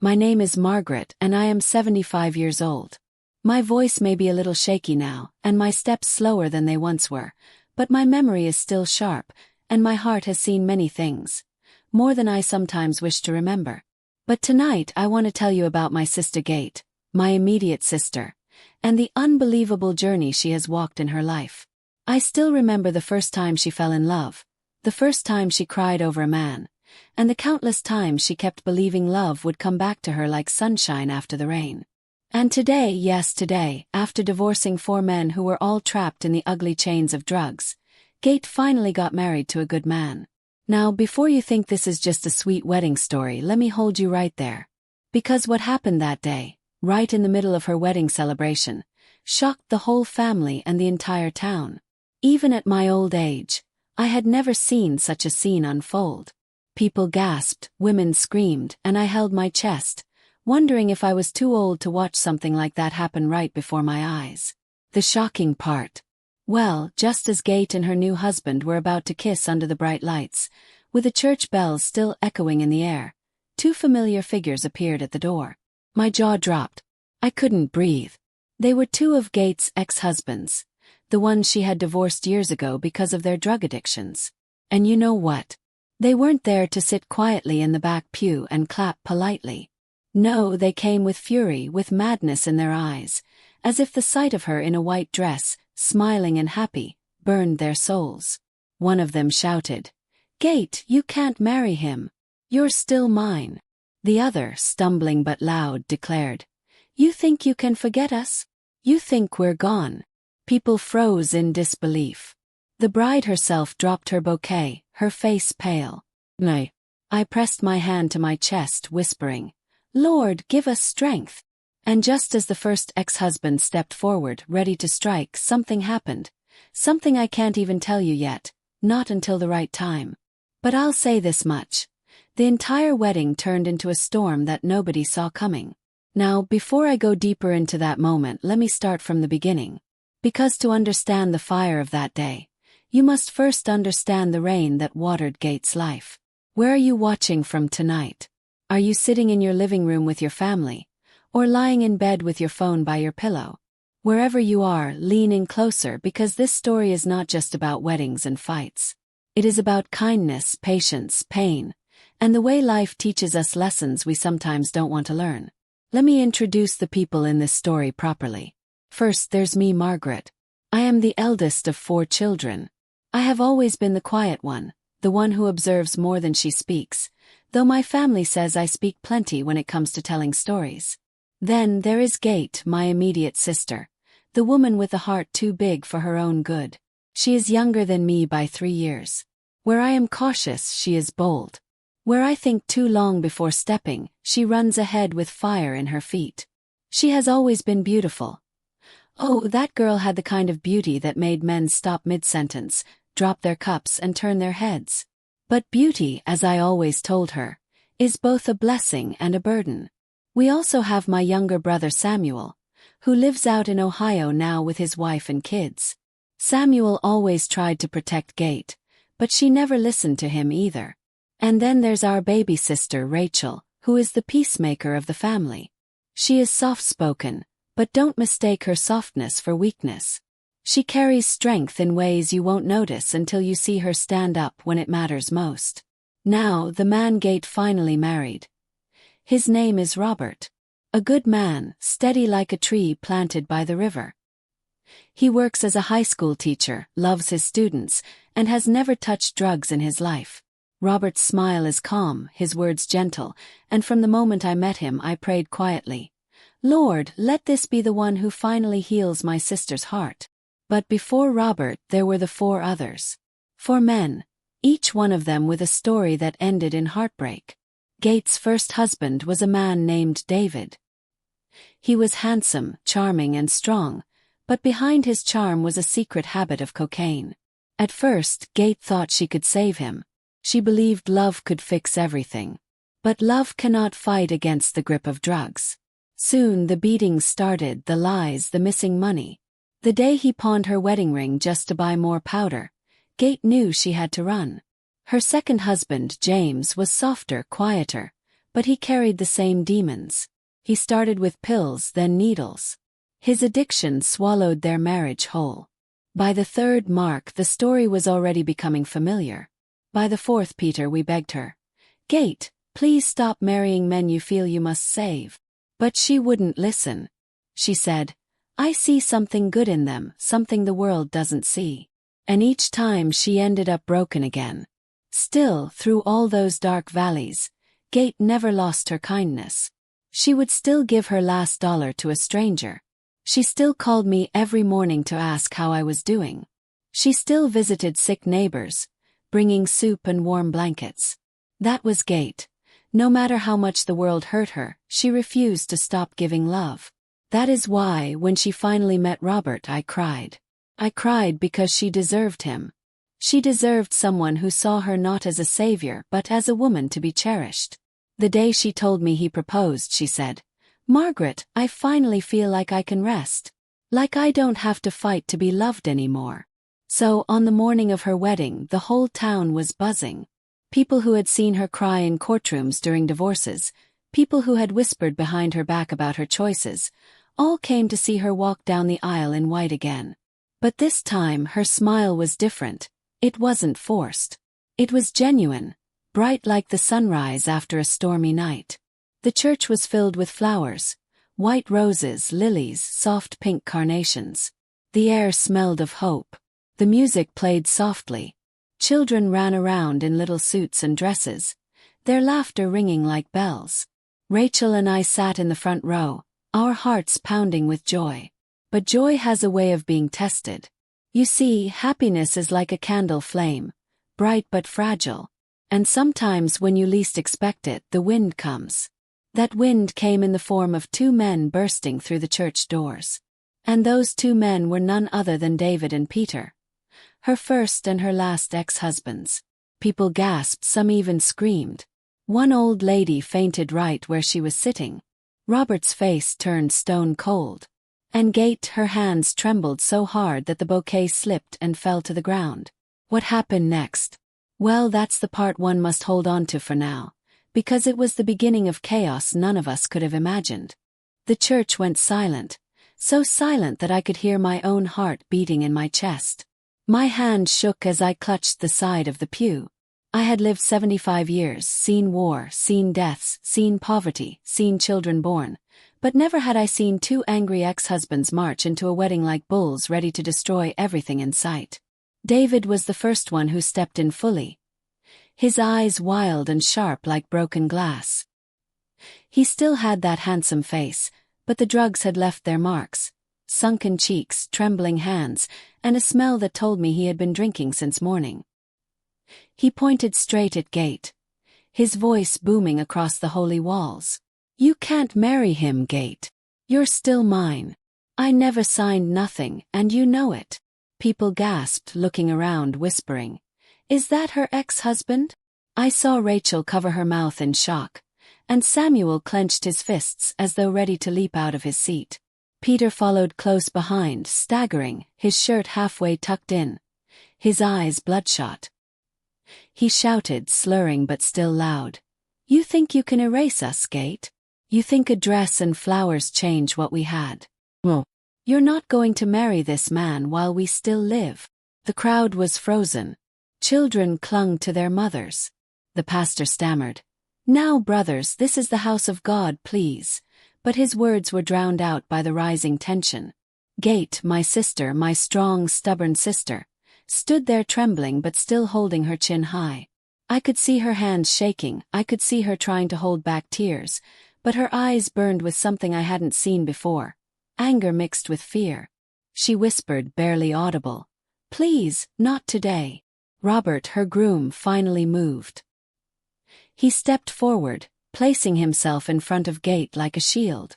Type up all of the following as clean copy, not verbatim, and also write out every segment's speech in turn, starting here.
My name is Margaret and I am 75 years old. My voice may be a little shaky now, and my steps slower than they once were, but my memory is still sharp, and my heart has seen many things. More than I sometimes wish to remember. But tonight I want to tell you about my sister Gate, my immediate sister, and the unbelievable journey she has walked in her life. I still remember the first time she fell in love, the first time she cried over a man, and the countless times she kept believing love would come back to her like sunshine after the rain. And today, yes today, after divorcing 4 men who were all trapped in the ugly chains of drugs, Gate finally got married to a good man. Now, before you think this is just a sweet wedding story, let me hold you right there. Because what happened that day, right in the middle of her wedding celebration, shocked the whole family and the entire town. Even at my old age, I had never seen such a scene unfold. People gasped, women screamed, and I held my chest, wondering if I was too old to watch something like that happen right before my eyes. The shocking part. Well, just as Gate and her new husband were about to kiss under the bright lights, with the church bells still echoing in the air, 2 familiar figures appeared at the door. My jaw dropped. I couldn't breathe. They were 2 of Gate's ex-husbands, the ones she had divorced years ago because of their drug addictions. And you know what? They weren't there to sit quietly in the back pew and clap politely. No, they came with fury, with madness in their eyes, as if the sight of her in a white dress, smiling and happy, burned their souls. One of them shouted, "Gate, you can't marry him. You're still mine." The other, stumbling but loud, declared, "You think you can forget us? You think we're gone?" People froze in disbelief. The bride herself dropped her bouquet, her face pale. "Nay." I pressed my hand to my chest, whispering, "Lord, give us strength." And just as the first ex-husband stepped forward, ready to strike, something happened. Something I can't even tell you yet, not until the right time. But I'll say this much. The entire wedding turned into a storm that nobody saw coming. Now, before I go deeper into that moment, let me start from the beginning. Because to understand the fire of that day, you must first understand the rain that watered Gate's life. Where are you watching from tonight? Are you sitting in your living room with your family? Or lying in bed with your phone by your pillow? Wherever you are, lean in closer because this story is not just about weddings and fights. It is about kindness, patience, pain, and the way life teaches us lessons we sometimes don't want to learn. Let me introduce the people in this story properly. First, there's me, Margaret. I am the eldest of 4 children. I have always been the quiet one, the one who observes more than she speaks, though my family says I speak plenty when it comes to telling stories. Then there is Gate, my immediate sister, the woman with a heart too big for her own good. She is younger than me by 3 years. Where I am cautious, she is bold. Where I think too long before stepping, she runs ahead with fire in her feet. She has always been beautiful. Oh, that girl had the kind of beauty that made men stop mid-sentence, drop their cups and turn their heads. But beauty, as I always told her, is both a blessing and a burden. We also have my younger brother Samuel, who lives out in Ohio now with his wife and kids. Samuel always tried to protect Gate, but she never listened to him either. And then there's our baby sister Rachel, who is the peacemaker of the family. She is soft-spoken, but don't mistake her softness for weakness. She carries strength in ways you won't notice until you see her stand up when it matters most. Now, the man Gate finally married. His name is Robert. A good man, steady like a tree planted by the river. He works as a high school teacher, loves his students, and has never touched drugs in his life. Robert's smile is calm, his words gentle, and from the moment I met him I prayed quietly, "Lord, let this be the one who finally heals my sister's heart." But before Robert there were the 4 others. 4 men, each one of them with a story that ended in heartbreak. Gate's first husband was a man named David. He was handsome, charming and strong, but behind his charm was a secret habit of cocaine. At first, Gate thought she could save him. She believed love could fix everything. But love cannot fight against the grip of drugs. Soon the beatings started, the lies, the missing money. The day he pawned her wedding ring just to buy more powder, Gate knew she had to run. Her second husband, James, was softer, quieter, But he carried the same demons. He started with pills, then needles. His addiction swallowed their marriage whole. By the third mark, the story was already becoming familiar. By the fourth Peter, we begged her, "Gate, please stop marrying men you feel you must save." But she wouldn't listen. She said, "I see something good in them, something the world doesn't see." And each time she ended up broken again. Still, through all those dark valleys, Gate never lost her kindness. She would still give her last dollar to a stranger. She still called me every morning to ask how I was doing. She still visited sick neighbors, bringing soup and warm blankets. That was Gate. No matter how much the world hurt her, she refused to stop giving love. That is why, when she finally met Robert, I cried. I cried because she deserved him. She deserved someone who saw her not as a savior but as a woman to be cherished. The day she told me he proposed, she said, "Margaret, I finally feel like I can rest. Like I don't have to fight to be loved anymore." So, on the morning of her wedding, the whole town was buzzing. People who had seen her cry in courtrooms during divorces, people who had whispered behind her back about her choices, all came to see her walk down the aisle in white again. But this time her smile was different. It wasn't forced. It was genuine, bright like the sunrise after a stormy night. The church was filled with flowers, white roses, lilies, soft pink carnations. The air smelled of hope. The music played softly. Children ran around in little suits and dresses, their laughter ringing like bells. Rachel and I sat in the front row, our hearts pounding with joy. But joy has a way of being tested. You see, happiness is like a candle flame, bright but fragile. And sometimes when you least expect it, the wind comes. That wind came in the form of two men bursting through the church doors. And those two men were none other than David and Peter, her first and her last ex-husbands. People gasped, some even screamed. One old lady fainted right where she was sitting. Robert's face turned stone cold. And Gate, her hands trembled so hard that the bouquet slipped and fell to the ground. What happened next? Well, that's the part one must hold on to for now, because it was the beginning of chaos none of us could have imagined. The church went silent, so silent that I could hear my own heart beating in my chest. My hand shook as I clutched the side of the pew. I had lived 75 years, seen war, seen deaths, seen poverty, seen children born. But never had I seen two angry ex-husbands march into a wedding like bulls ready to destroy everything in sight. David was the first one who stepped in fully, his eyes wild and sharp like broken glass. He still had that handsome face, but the drugs had left their marks, sunken cheeks, trembling hands, and a smell that told me he had been drinking since morning. He pointed straight at Gate, his voice booming across the holy walls. "You can't marry him, Gate. You're still mine. I never signed nothing, and you know it." People gasped, looking around, whispering, "Is that her ex-husband?" I saw Rachel cover her mouth in shock, and Samuel clenched his fists as though ready to leap out of his seat. Peter followed close behind, staggering, his shirt halfway tucked in, his eyes bloodshot. He shouted, slurring but still loud, "You think you can erase us, Gate? You think a dress and flowers change what we had? Well, you're not going to marry this man while we still live." The crowd was frozen. Children clung to their mothers. The pastor stammered, "Now, brothers, this is the house of God, please." But his words were drowned out by the rising tension. Gate, my sister, my strong, stubborn sister, stood there trembling but still holding her chin high. I could see her hands shaking, I could see her trying to hold back tears, but her eyes burned with something I hadn't seen before, anger mixed with fear. She whispered, barely audible, "Please, not today." Robert, her groom, finally moved. He stepped forward, placing himself in front of Gate like a shield.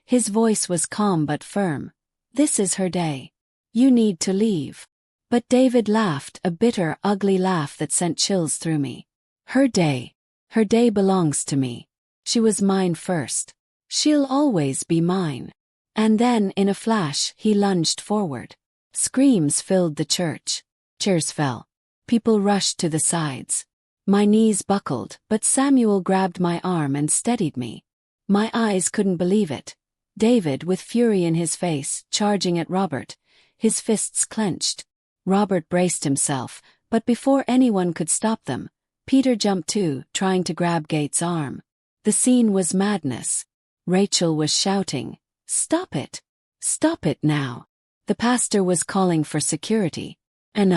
His voice was calm but firm. "This is her day. You need to leave." But David laughed, a bitter, ugly laugh that sent chills through me. "Her day. Her day belongs to me. She was mine first. She'll always be mine." And then, in a flash, he lunged forward. Screams filled the church. Chairs fell. People rushed to the sides. My knees buckled, but Samuel grabbed my arm and steadied me. My eyes couldn't believe it. David, with fury in his face, charging at Robert, his fists clenched. Robert braced himself, but before anyone could stop them, Peter jumped too, trying to grab Gates' arm. The scene was madness. Rachel was shouting, "Stop it! Stop it now!" The pastor was calling for security. And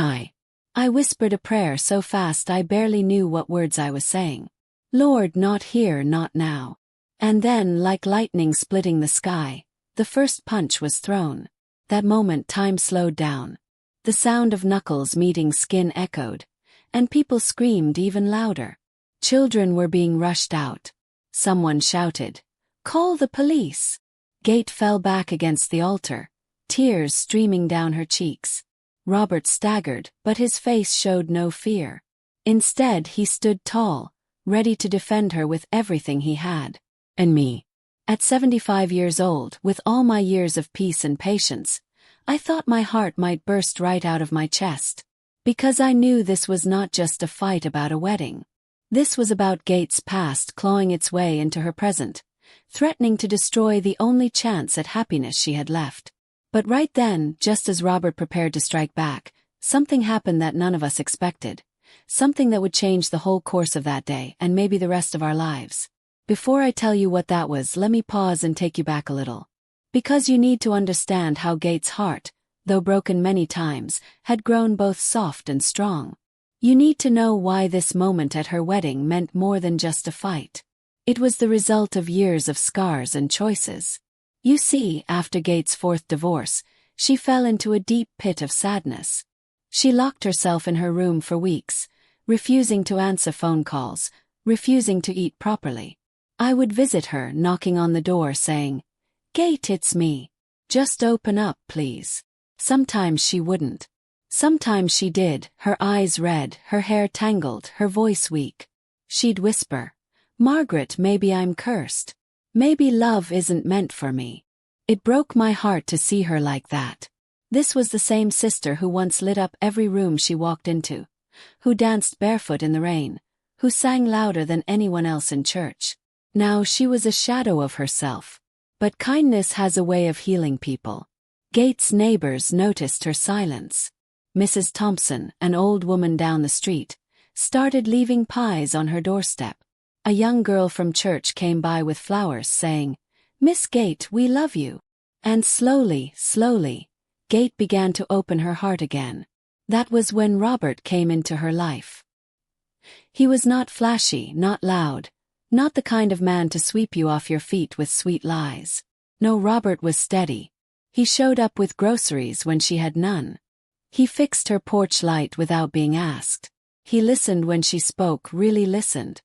I whispered a prayer so fast I barely knew what words I was saying. "Lord, not here, not now." And then, like lightning splitting the sky, the first punch was thrown. That moment time slowed down. The sound of knuckles meeting skin echoed, and people screamed even louder. Children were being rushed out. Someone shouted, "Call the police!" Gate fell back against the altar, tears streaming down her cheeks. Robert staggered, but his face showed no fear. Instead, he stood tall, ready to defend her with everything he had. And me. At 75 years old, with all my years of peace and patience, I thought my heart might burst right out of my chest. Because I knew this was not just a fight about a wedding. This was about Gates' past clawing its way into her present, threatening to destroy the only chance at happiness she had left. But right then, just as Robert prepared to strike back, something happened that none of us expected. Something that would change the whole course of that day and maybe the rest of our lives. Before I tell you what that was, let me pause and take you back a little. Because you need to understand how Gates' heart, though broken many times, had grown both soft and strong. You need to know why this moment at her wedding meant more than just a fight. It was the result of years of scars and choices. You see, after Gates' fourth divorce, she fell into a deep pit of sadness. She locked herself in her room for weeks, refusing to answer phone calls, refusing to eat properly. I would visit her, knocking on the door saying, "Gate, it's me. Just open up, please." Sometimes she wouldn't. Sometimes she did, her eyes red, her hair tangled, her voice weak. She'd whisper, "Margaret, maybe I'm cursed. Maybe love isn't meant for me." It broke my heart to see her like that. This was the same sister who once lit up every room she walked into, who danced barefoot in the rain, who sang louder than anyone else in church. Now she was a shadow of herself. But kindness has a way of healing people. Gates' neighbors noticed her silence. Mrs. Thompson, an old woman down the street, started leaving pies on her doorstep. A young girl from church came by with flowers saying, "Miss Gate, we love you." And slowly, Gate began to open her heart again. That was when Robert came into her life. He was not flashy, not loud, not the kind of man to sweep you off your feet with sweet lies. No, Robert was steady. He showed up with groceries when she had none. He fixed her porch light without being asked. He listened when she spoke, really listened.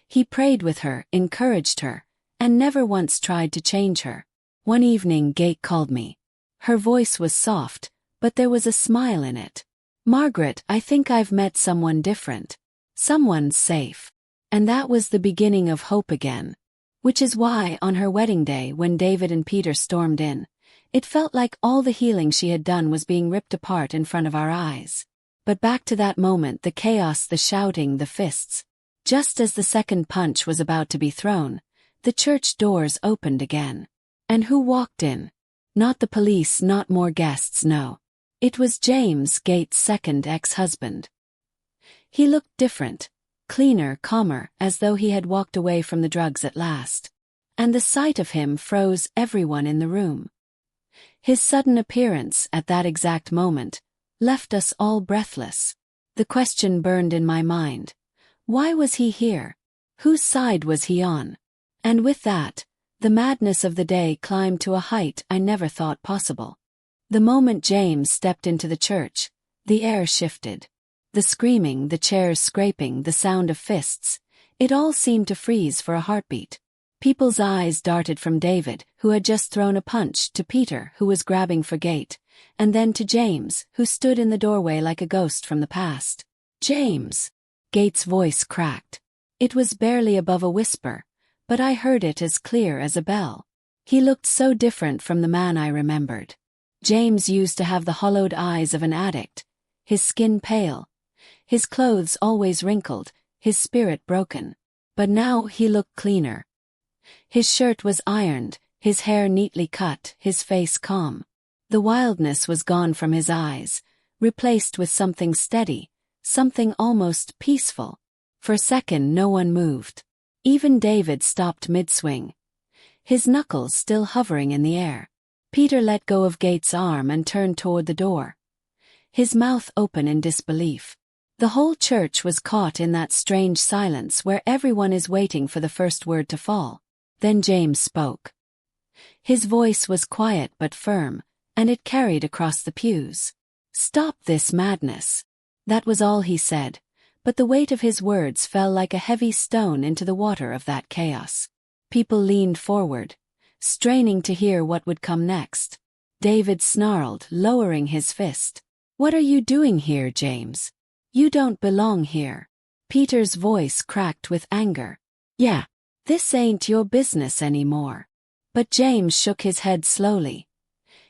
He prayed with her, encouraged her, and never once tried to change her. One evening Gate called me. Her voice was soft, but there was a smile in it. "Margaret, I think I've met someone different. Someone safe." And that was the beginning of hope again. Which is why, on her wedding day when David and Peter stormed in, it felt like all the healing she had done was being ripped apart in front of our eyes. But back to that moment, the chaos, the shouting, the fists. Just as the second punch was about to be thrown, the church doors opened again. And who walked in? Not the police, not more guests, no. It was James, Gates' second ex-husband. He looked different. Cleaner, calmer, as though he had walked away from the drugs at last. And the sight of him froze everyone in the room. His sudden appearance, at that exact moment, left us all breathless. The question burned in my mind. Why was he here? Whose side was he on? And with that, the madness of the day climbed to a height I never thought possible. The moment James stepped into the church, the air shifted. The screaming, the chairs scraping, the sound of fists, it all seemed to freeze for a heartbeat. People's eyes darted from David, who had just thrown a punch, to Peter, who was grabbing for Gate, and then to James, who stood in the doorway like a ghost from the past. "James!" Gates' voice cracked. It was barely above a whisper, but I heard it as clear as a bell. He looked so different from the man I remembered. James used to have the hollowed eyes of an addict, his skin pale, his clothes always wrinkled, his spirit broken. But now he looked cleaner. His shirt was ironed, his hair neatly cut, his face calm. The wildness was gone from his eyes, replaced with something steady, something almost peaceful. For a second no one moved. Even David stopped mid-swing, his knuckles still hovering in the air. Peter let go of Gates' arm and turned toward the door, his mouth open in disbelief. The whole church was caught in that strange silence where everyone is waiting for the first word to fall. Then James spoke. His voice was quiet but firm, and it carried across the pews. "Stop this madness." That was all he said, but the weight of his words fell like a heavy stone into the water of that chaos. People leaned forward, straining to hear what would come next. David snarled, lowering his fist. "What are you doing here, James? You don't belong here." Peter's voice cracked with anger. "Yeah, this ain't your business anymore." But James shook his head slowly,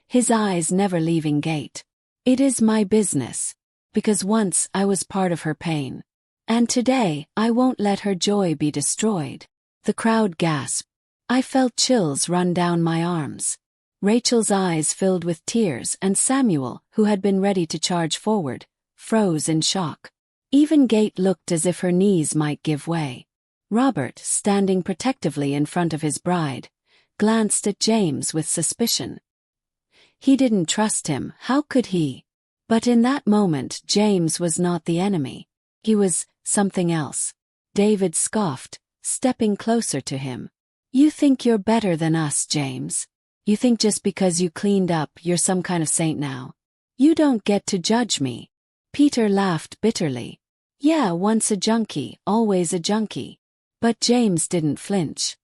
his eyes never leaving Gate. "It is my business, because once I was part of her pain. And today I won't let her joy be destroyed." The crowd gasped. I felt chills run down my arms. Rachel's eyes filled with tears, and Samuel, who had been ready to charge forward, froze in shock. Even Gate looked as if her knees might give way. Robert, standing protectively in front of his bride, glanced at James with suspicion. He didn't trust him, how could he? But in that moment James was not the enemy. He was something else. David scoffed, stepping closer to him. "You think you're better than us, James? You think just because you cleaned up you're some kind of saint now? You don't get to judge me." Peter laughed bitterly. "Yeah, once a junkie, always a junkie." But James didn't flinch.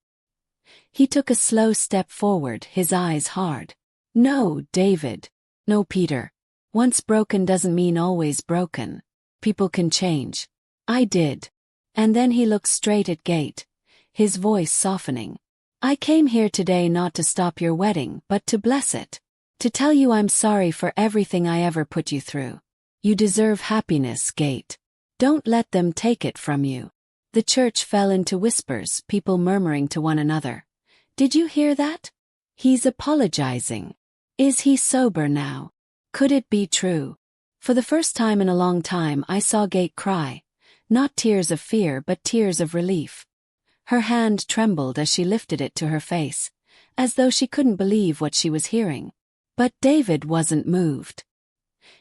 He took a slow step forward, his eyes hard. "No, David. No, Peter. Once broken doesn't mean always broken. People can change. I did." And then he looked straight at Gate, his voice softening. "I came here today not to stop your wedding but to bless it. To tell you I'm sorry for everything I ever put you through. You deserve happiness, Gate. Don't let them take it from you." The church fell into whispers, people murmuring to one another. "Did you hear that? He's apologizing. Is he sober now? Could it be true?" For the first time in a long time I saw Gate cry, not tears of fear but tears of relief. Her hand trembled as she lifted it to her face, as though she couldn't believe what she was hearing. But David wasn't moved.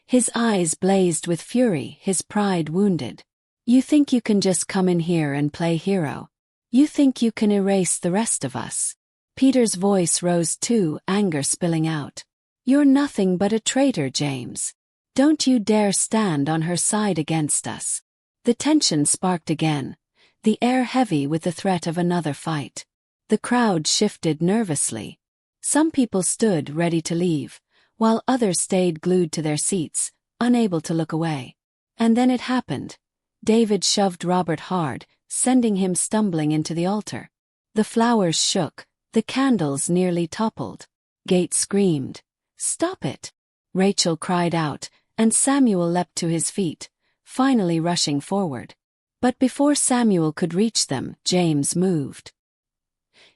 His eyes blazed with fury, his pride wounded. "You think you can just come in here and play hero? You think you can erase the rest of us?" Peter's voice rose too, anger spilling out. "You're nothing but a traitor, James. Don't you dare stand on her side against us." The tension sparked again, the air heavy with the threat of another fight. The crowd shifted nervously. Some people stood ready to leave, while others stayed glued to their seats, unable to look away. And then it happened. David shoved Robert hard, sending him stumbling into the altar. The flowers shook, the candles nearly toppled. Gate screamed, "Stop it!" Rachel cried out, and Samuel leapt to his feet, finally rushing forward. But before Samuel could reach them, James moved.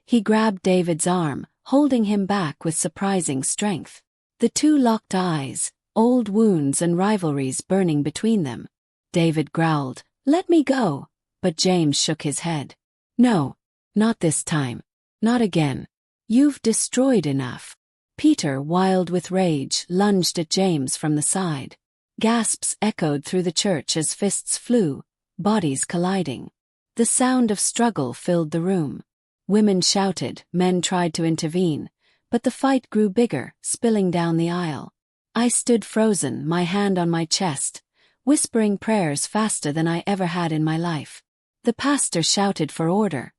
He grabbed David's arm, holding him back with surprising strength. The two locked eyes, old wounds and rivalries burning between them. David growled, "Let me go," but James shook his head. "No, not this time. Not again. You've destroyed enough." Peter, wild with rage, lunged at James from the side. Gasps echoed through the church as fists flew, bodies colliding. The sound of struggle filled the room. Women shouted, men tried to intervene, but the fight grew bigger, spilling down the aisle. I stood frozen, my hand on my chest, whispering prayers faster than I ever had in my life. The pastor shouted for order,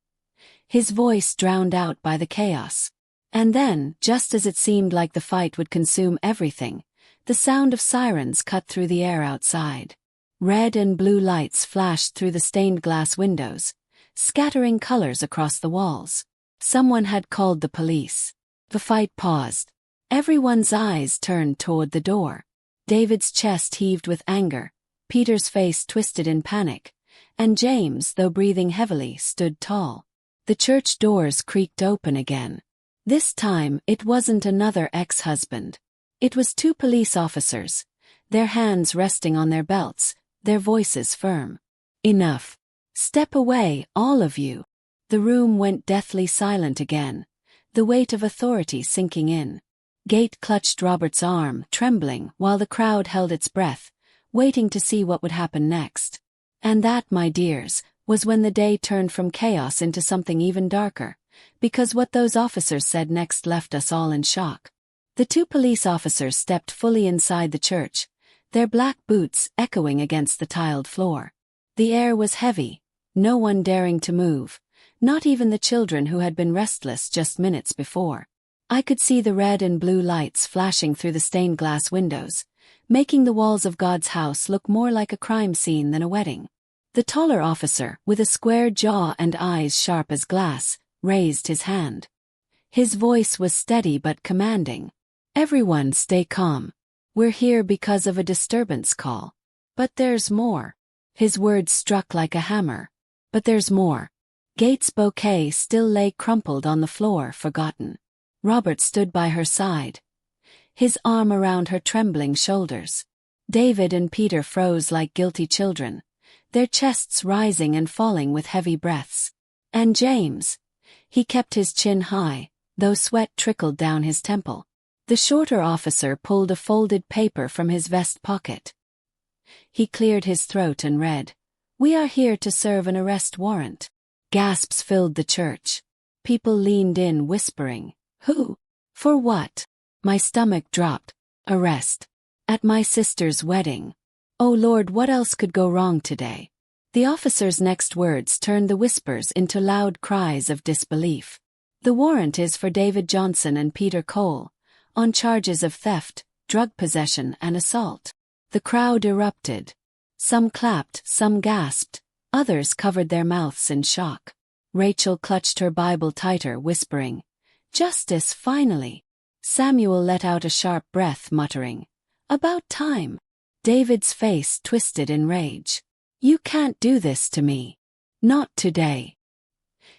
his voice drowned out by the chaos. And then, just as it seemed like the fight would consume everything, the sound of sirens cut through the air outside. Red and blue lights flashed through the stained glass windows, scattering colors across the walls. Someone had called the police. The fight paused. Everyone's eyes turned toward the door. David's chest heaved with anger, Peter's face twisted in panic, and James, though breathing heavily, stood tall. The church doors creaked open again. This time, it wasn't another ex-husband. It was two police officers, their hands resting on their belts, their voices firm. "Enough. Step away, all of you." The room went deathly silent again, the weight of authority sinking in. Gate clutched Robert's arm, trembling, while the crowd held its breath, waiting to see what would happen next. And that, my dears, was when the day turned from chaos into something even darker, because what those officers said next left us all in shock. The two police officers stepped fully inside the church, their black boots echoing against the tiled floor. The air was heavy, no one daring to move, not even the children who had been restless just minutes before. I could see the red and blue lights flashing through the stained glass windows, making the walls of God's house look more like a crime scene than a wedding. The taller officer, with a square jaw and eyes sharp as glass, raised his hand. His voice was steady but commanding. "Everyone stay calm. We're here because of a disturbance call. But there's more." His words struck like a hammer. But there's more. Gate's bouquet still lay crumpled on the floor, forgotten. Robert stood by her side, his arm around her trembling shoulders. David and Peter froze like guilty children, their chests rising and falling with heavy breaths. And James, he kept his chin high, though sweat trickled down his temple. The shorter officer pulled a folded paper from his vest pocket. He cleared his throat and read, "We are here to serve an arrest warrant." Gasps filled the church. People leaned in, whispering, "Who? For what?" My stomach dropped. "Arrest. At my sister's wedding. Oh Lord, what else could go wrong today?" The officer's next words turned the whispers into loud cries of disbelief. "The warrant is for David Johnson and Peter Cole, on charges of theft, drug possession and assault." The crowd erupted. Some clapped, some gasped, others covered their mouths in shock. Rachel clutched her Bible tighter, whispering, "Justice, finally." Samuel let out a sharp breath, muttering, "About time." David's face twisted in rage. "You can't do this to me. Not today."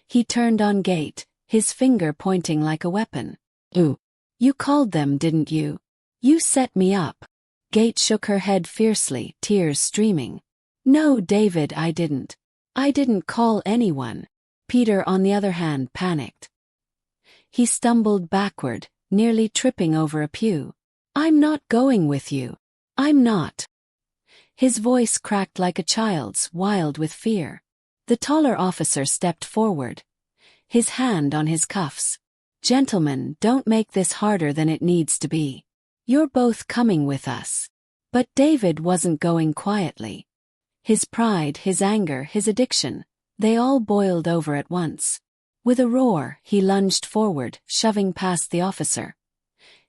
He turned on Gate, his finger pointing like a weapon. "Ooh. You called them, didn't you? You set me up." Gate shook her head fiercely, tears streaming. "No, David, I didn't. I didn't call anyone." Peter, on the other hand, panicked. He stumbled backward, nearly tripping over a pew. "I'm not going with you. I'm not." His voice cracked like a child's, wild with fear. The taller officer stepped forward, his hand on his cuffs. "Gentlemen, don't make this harder than it needs to be. You're both coming with us." But David wasn't going quietly. His pride, his anger, his addiction, they all boiled over at once. With a roar, he lunged forward, shoving past the officer.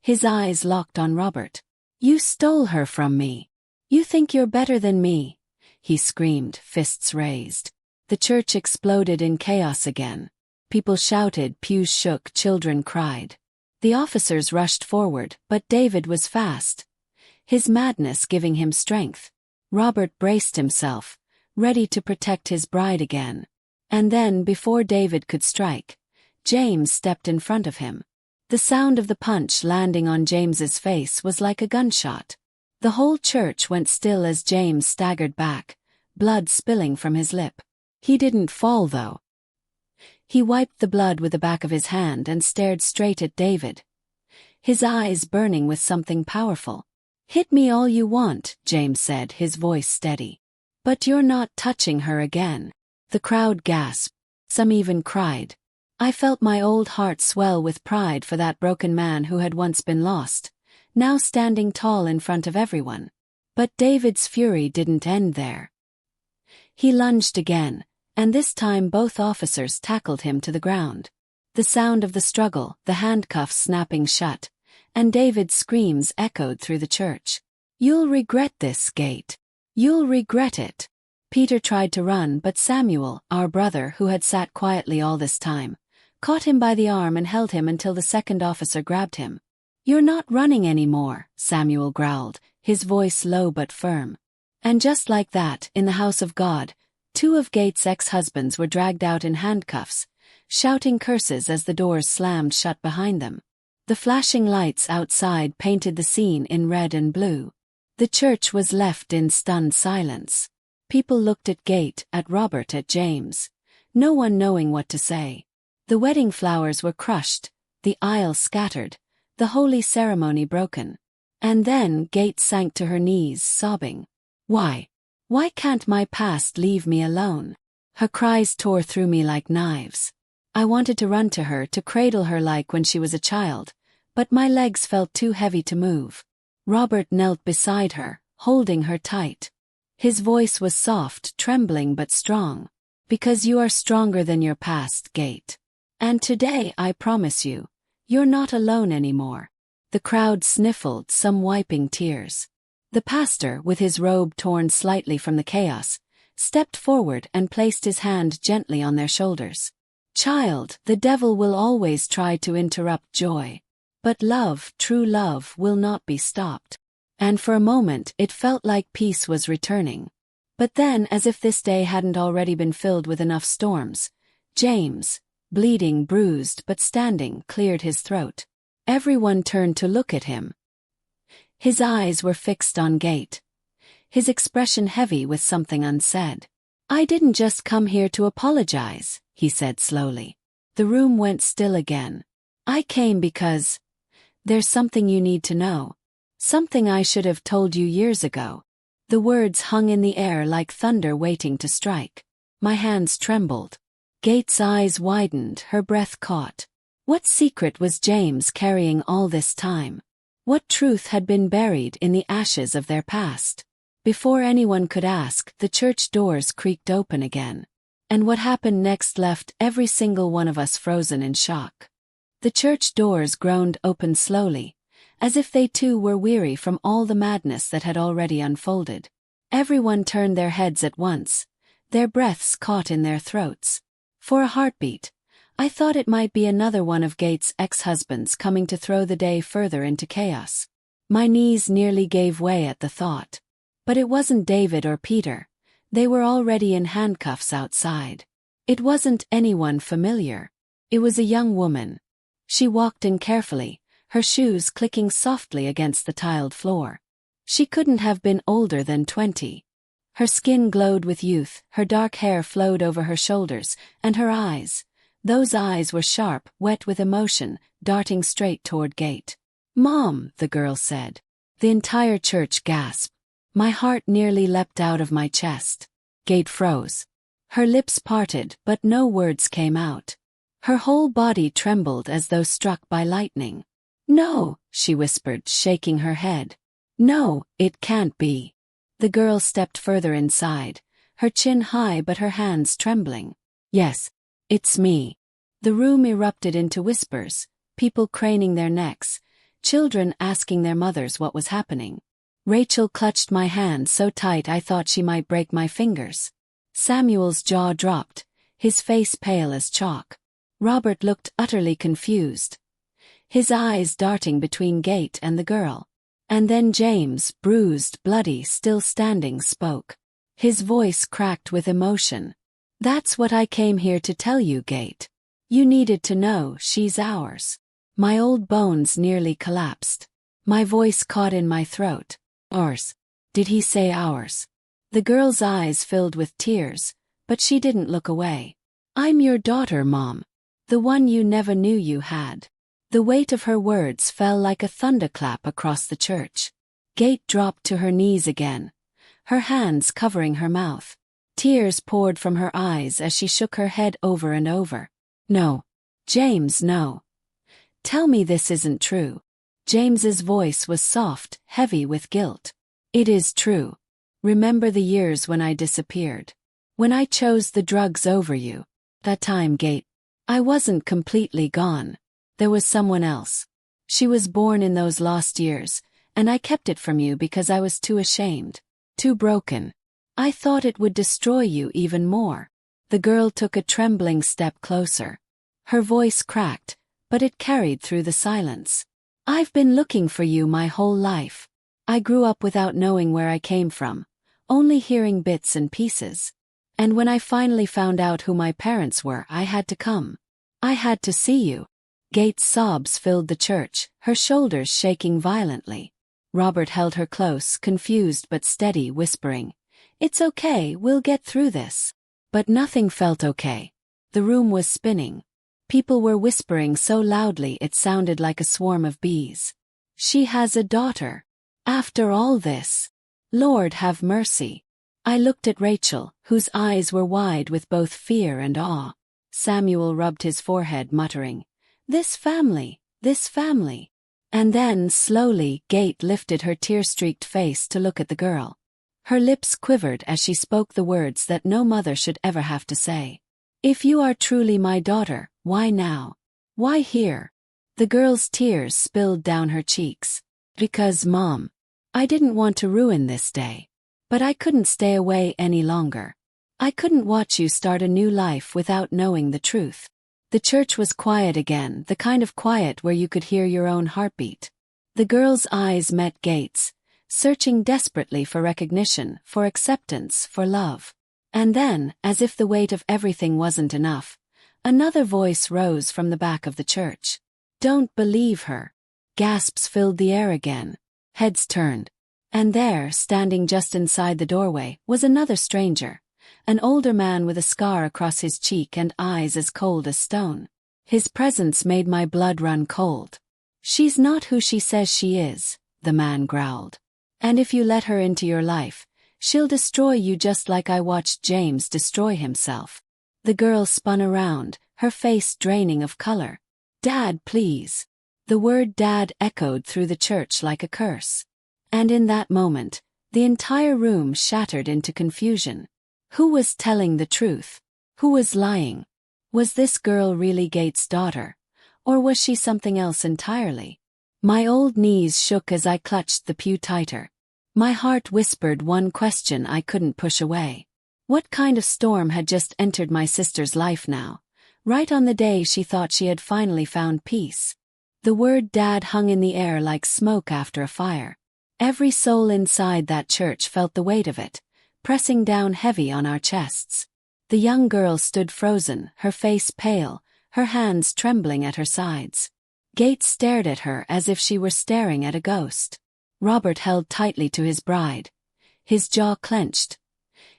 His eyes locked on Robert. "You stole her from me. You think you're better than me," he screamed, fists raised. The church exploded in chaos again. People shouted, pews shook, children cried. The officers rushed forward, but David was fast, his madness giving him strength. Robert braced himself, ready to protect his bride again. And then, before David could strike, James stepped in front of him. The sound of the punch landing on James's face was like a gunshot. The whole church went still as James staggered back, blood spilling from his lip. He didn't fall, though. He wiped the blood with the back of his hand and stared straight at David, his eyes burning with something powerful. "Hit me all you want," James said, his voice steady. "But you're not touching her again." The crowd gasped. Some even cried. I felt my old heart swell with pride for that broken man who had once been lost, now standing tall in front of everyone. But David's fury didn't end there. He lunged again, and this time both officers tackled him to the ground. The sound of the struggle, the handcuffs snapping shut, and David's screams echoed through the church. "You'll regret this, Gate. You'll regret it." Peter tried to run, but Samuel, our brother who had sat quietly all this time, caught him by the arm and held him until the second officer grabbed him. "You're not running anymore," Samuel growled, his voice low but firm. And just like that, in the house of God, two of Gates' ex-husbands were dragged out in handcuffs, shouting curses as the doors slammed shut behind them. The flashing lights outside painted the scene in red and blue. The church was left in stunned silence. People looked at Gate, at Robert, at James, no one knowing what to say. The wedding flowers were crushed, the aisles scattered, the holy ceremony broken. And then Gate sank to her knees, sobbing. Why? Why can't my past leave me alone? Her cries tore through me like knives. I wanted to run to her, to cradle her like when she was a child, but my legs felt too heavy to move. Robert knelt beside her, holding her tight. His voice was soft, trembling but strong. Because you are stronger than your past, Gate. And today, I promise you, you're not alone anymore. The crowd sniffled, some wiping tears. The pastor, with his robe torn slightly from the chaos, stepped forward and placed his hand gently on their shoulders. Child, the devil will always try to interrupt joy. But love, true love, will not be stopped. And for a moment it felt like peace was returning. But then, as if this day hadn't already been filled with enough storms, James, bleeding, bruised but standing, cleared his throat. Everyone turned to look at him. His eyes were fixed on Gate, his expression heavy with something unsaid. I didn't just come here to apologize, he said slowly. The room went still again. I came because there's something you need to know. Something I should have told you years ago. The words hung in the air like thunder waiting to strike. My hands trembled. Gate's eyes widened, her breath caught. What secret was James carrying all this time? What truth had been buried in the ashes of their past? Before anyone could ask, the church doors creaked open again. And what happened next left every single one of us frozen in shock. The church doors groaned open slowly, as if they too were weary from all the madness that had already unfolded. Everyone turned their heads at once, their breaths caught in their throats. For a heartbeat, I thought it might be another one of Gates' ex-husbands coming to throw the day further into chaos. My knees nearly gave way at the thought. But it wasn't David or Peter. They were already in handcuffs outside. It wasn't anyone familiar. It was a young woman. She walked in carefully, her shoes clicking softly against the tiled floor. She couldn't have been older than 20. Her skin glowed with youth, her dark hair flowed over her shoulders, and her eyes, those eyes were sharp, wet with emotion, darting straight toward Gate. "Mom," the girl said. The entire church gasped. My heart nearly leapt out of my chest. Gate froze. Her lips parted, but no words came out. Her whole body trembled as though struck by lightning. "No," she whispered, shaking her head. "No, it can't be." The girl stepped further inside, her chin high but her hands trembling. "Yes, it's me." The room erupted into whispers, people craning their necks, children asking their mothers what was happening. Rachel clutched my hand so tight I thought she might break my fingers. Samuel's jaw dropped, his face pale as chalk. Robert looked utterly confused, his eyes darting between Gate and the girl. And then James, bruised, bloody, still standing, spoke. His voice cracked with emotion. "That's what I came here to tell you, Gate. You needed to know she's ours." My old bones nearly collapsed. My voice caught in my throat. "Ours? Did he say ours?" The girl's eyes filled with tears, but she didn't look away. "I'm your daughter, Mom. The one you never knew you had." The weight of her words fell like a thunderclap across the church. Gate dropped to her knees again, her hands covering her mouth. Tears poured from her eyes as she shook her head over and over. "No. James, no. Tell me this isn't true." James's voice was soft, heavy with guilt. "It is true. Remember the years when I disappeared? When I chose the drugs over you? That time, Gate. I wasn't completely gone. There was someone else. She was born in those lost years, and I kept it from you because I was too ashamed, too broken. I thought it would destroy you even more." The girl took a trembling step closer. Her voice cracked, but it carried through the silence. "I've been looking for you my whole life. I grew up without knowing where I came from, only hearing bits and pieces. And when I finally found out who my parents were, I had to come. I had to see you. Gate's sobs filled the church, her shoulders shaking violently. Robert held her close, confused but steady, whispering, "It's okay, we'll get through this." But nothing felt okay. The room was spinning. People were whispering so loudly it sounded like a swarm of bees. She has a daughter. After all this. Lord have mercy. I looked at Rachel, whose eyes were wide with both fear and awe. Samuel rubbed his forehead, muttering, This family. And then, slowly, Gate lifted her tear-streaked face to look at the girl. Her lips quivered as she spoke the words that no mother should ever have to say. "If you are truly my daughter, why now? Why here?" The girl's tears spilled down her cheeks. "Because, Mom, I didn't want to ruin this day. But I couldn't stay away any longer. I couldn't watch you start a new life without knowing the truth." The church was quiet again, the kind of quiet where you could hear your own heartbeat. The girl's eyes met Gate's, searching desperately for recognition, for acceptance, for love. And then, as if the weight of everything wasn't enough, another voice rose from the back of the church. "Don't believe her." Gasps filled the air again. Heads turned. And there, standing just inside the doorway, was another stranger. An older man with a scar across his cheek and eyes as cold as stone. His presence made my blood run cold. "She's not who she says she is," the man growled. "And if you let her into your life, she'll destroy you just like I watched James destroy himself." The girl spun around, her face draining of color. "Dad, please." The word Dad echoed through the church like a curse. And in that moment, the entire room shattered into confusion. Who was telling the truth? Who was lying? Was this girl really Gate's daughter? Or was she something else entirely? My old knees shook as I clutched the pew tighter. My heart whispered one question I couldn't push away. What kind of storm had just entered my sister's life now, right on the day she thought she had finally found peace? The word Dad hung in the air like smoke after a fire. Every soul inside that church felt the weight of it, pressing down heavy on our chests. The young girl stood frozen, her face pale, her hands trembling at her sides. Gate stared at her as if she were staring at a ghost. Robert held tightly to his bride, his jaw clenched,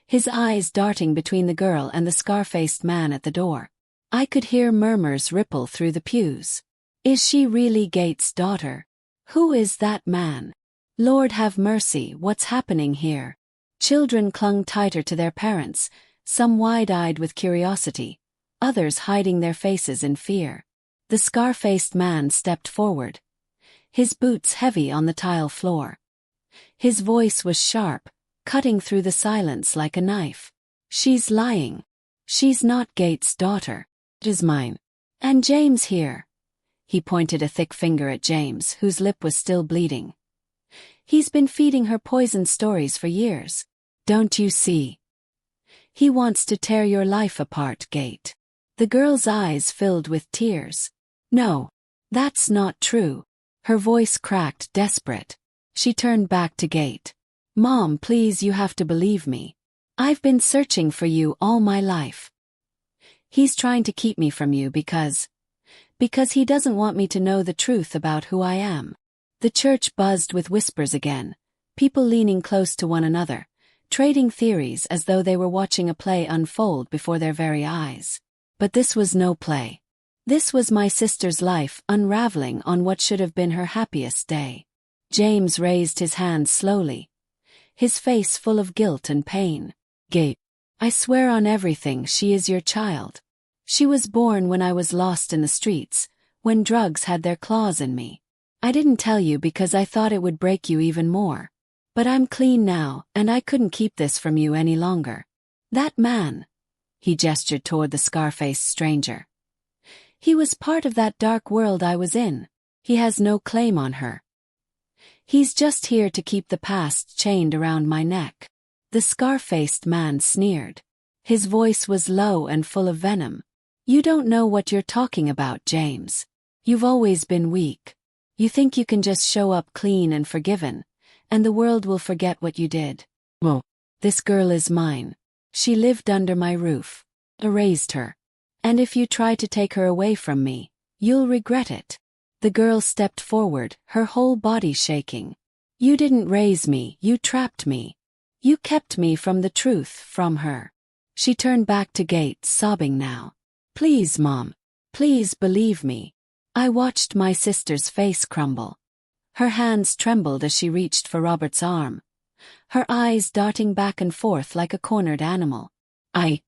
his eyes darting between the girl and the scar-faced man at the door. I could hear murmurs ripple through the pews. Is she really Gate's daughter? Who is that man? Lord have mercy, what's happening here? Children clung tighter to their parents, some wide-eyed with curiosity, others hiding their faces in fear. The scar-faced man stepped forward, his boots heavy on the tile floor. His voice was sharp, cutting through the silence like a knife. "She's lying. She's not Gate's daughter. It is mine. And James here." He pointed a thick finger at James, whose lip was still bleeding. "He's been feeding her poison stories for years. Don't you see? He wants to tear your life apart, Gate." The girl's eyes filled with tears. "No, that's not true." Her voice cracked, desperate. She turned back to Gate. "Mom, please, you have to believe me. I've been searching for you all my life. He's trying to keep me from you because he doesn't want me to know the truth about who I am." The church buzzed with whispers again, people leaning close to one another, trading theories as though they were watching a play unfold before their very eyes. But this was no play. This was my sister's life unraveling on what should have been her happiest day. James raised his hand slowly, his face full of guilt and pain. "Gate, I swear on everything she is your child. She was born when I was lost in the streets, when drugs had their claws in me. I didn't tell you because I thought it would break you even more. But I'm clean now, and I couldn't keep this from you any longer. That man," he gestured toward the scar-faced stranger. "He was part of that dark world I was in. He has no claim on her. He's just here to keep the past chained around my neck." The scar-faced man sneered. His voice was low and full of venom. "You don't know what you're talking about, James. You've always been weak. You think you can just show up clean and forgiven, and the world will forget what you did. Well, This girl is mine. She lived under my roof. I raised her. And if you try to take her away from me, you'll regret it." The girl stepped forward, her whole body shaking. "You didn't raise me, you trapped me. You kept me from the truth, from her." She turned back to Gates, sobbing now. "Please, Mom. Please believe me." I watched my sister's face crumble. Her hands trembled as she reached for Robert's arm, her eyes darting back and forth like a cornered animal. I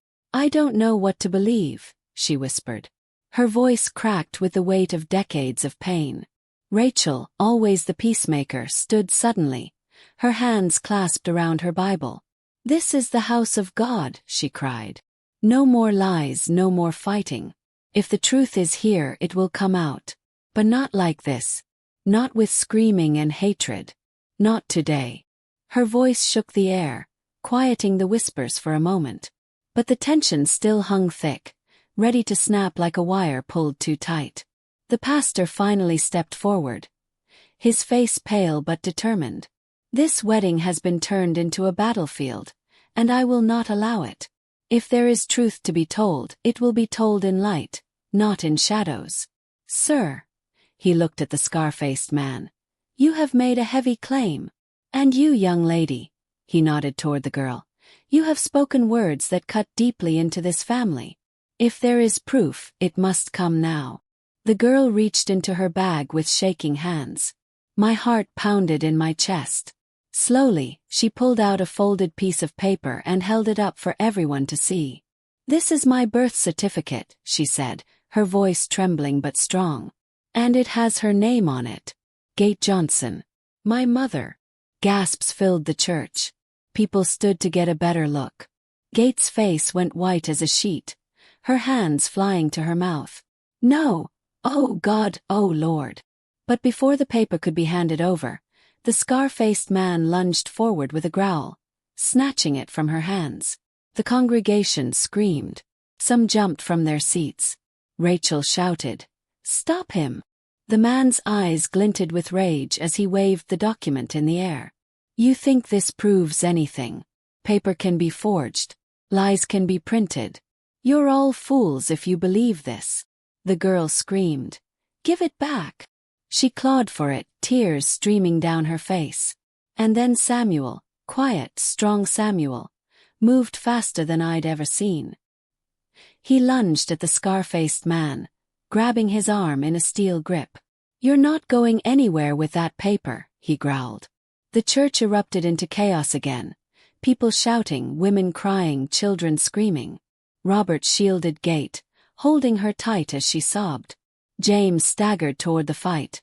don't know what to believe," she whispered. Her voice cracked with the weight of decades of pain. Rachel, always the peacemaker, stood suddenly, her hands clasped around her Bible. "This is the house of God," she cried. "No more lies, no more fighting. If the truth is here, it will come out. But not like this. Not with screaming and hatred. Not today." Her voice shook the air, quieting the whispers for a moment. But the tension still hung thick, ready to snap like a wire pulled too tight. The pastor finally stepped forward, his face pale but determined. "This wedding has been turned into a battlefield, and I will not allow it. If there is truth to be told, it will be told in light, not in shadows." "Sir," he looked at the scar-faced man, "you have made a heavy claim. And you, young lady," he nodded toward the girl, "you have spoken words that cut deeply into this family. If there is proof, it must come now." The girl reached into her bag with shaking hands. My heart pounded in my chest. Slowly, she pulled out a folded piece of paper and held it up for everyone to see. "This is my birth certificate," she said, her voice trembling but strong. "And it has her name on it. Gate Johnson. My mother." Gasps filled the church. People stood to get a better look. Gate's face went white as a sheet, her hands flying to her mouth. "No! Oh God, oh Lord!" But before the paper could be handed over, the scar-faced man lunged forward with a growl, snatching it from her hands. The congregation screamed. Some jumped from their seats. Rachel shouted, "Stop him!" The man's eyes glinted with rage as he waved the document in the air. "You think this proves anything? Paper can be forged. Lies can be printed. You're all fools if you believe this." The girl screamed, "Give it back!" She clawed for it, tears streaming down her face. And then Samuel, quiet, strong Samuel, moved faster than I'd ever seen. He lunged at the scar-faced man, grabbing his arm in a steel grip. "You're not going anywhere with that paper," he growled. The church erupted into chaos again, people shouting, women crying, children screaming. Robert shielded Gate, holding her tight as she sobbed. James staggered toward the fight,